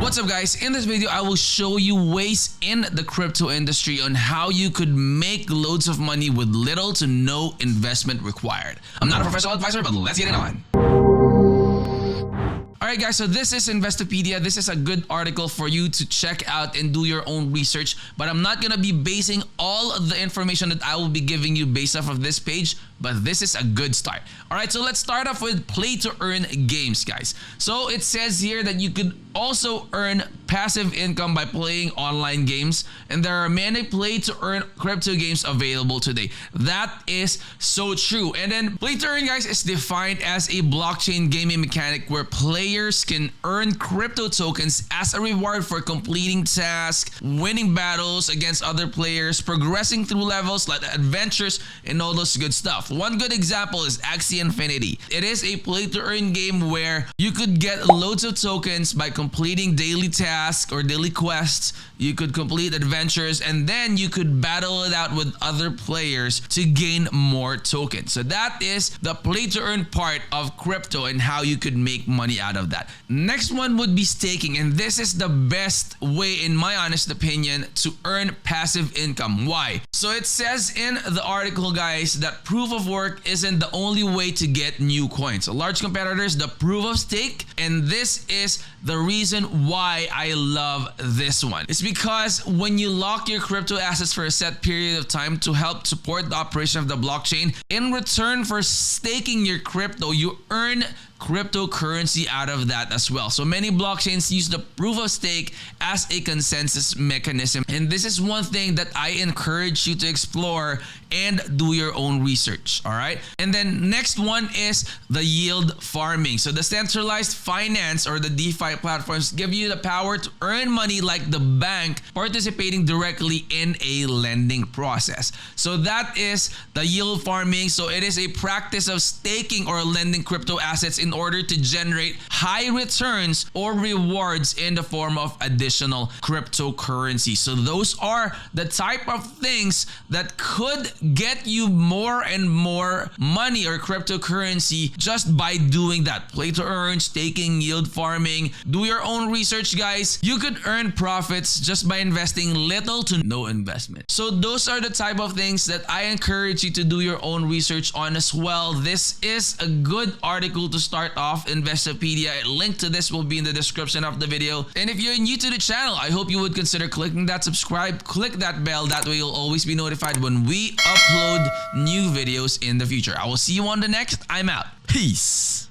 What's up guys, in this video I will show you ways in the crypto industry on how you could make loads of money with little to no investment required. I'm not a professional advisor, but let's get it on. Alright guys, so this is Investopedia. This is a good article for you to check out and do your own research, but I'm not gonna be basing all of the information that I will be giving you based off of this page, but this is a good start. Alright, so let's start off with play to earn games, guys. So it says here that you could also earn passive income by playing online games, and there are many play to earn crypto games available today. That is so true. And then play to earn, guys, is defined as a blockchain gaming mechanic where players can earn crypto tokens as a reward for completing tasks, winning battles against other players, progressing through levels like adventures, and all those good stuff. One good example is Axie Infinity. It is a play to earn game where you could get loads of tokens by completing daily tasks or daily quests. You could complete adventures, and then you could battle it out with other players to gain more tokens. So that is the play to earn part of crypto and how you could make money out of that. Next one would be staking, and this is the best way, in my honest opinion, to earn passive income. Why? So it says in the article, guys, that proof of work isn't the only way to get new coins. A large competitors, the proof of stake, and this is the reason why I love this one. It's because when you lock your crypto assets for a set period of time to help support the operation of the blockchain, in return for staking your crypto, you earn cryptocurrency out of that as well. So many blockchains use the proof of stake as a consensus mechanism, and this is one thing that I encourage you to explore and do your own research. All right, and then next one is the yield farming. So the centralized finance or the DeFi platforms give you the power to earn money like the bank participating directly in a lending process. So that is the yield farming. So it is a practice of staking or lending crypto assets in order to generate high returns or rewards in the form of additional cryptocurrency. So those are the type of things that could get you more and more money or cryptocurrency just by doing that. Play to earn, staking, yield farming. Do your own research, guys. You could earn profits just by investing little to no investment. So those are the type of things that I encourage you to do your own research on as well. This is a good article to start off. Investopedia. A link to this will be in the description of the video. And if you're new to the channel, I hope you would consider clicking that subscribe, click that bell. That way you'll always be notified when we upload new videos in the future. I will see you on the next. I'm out. Peace.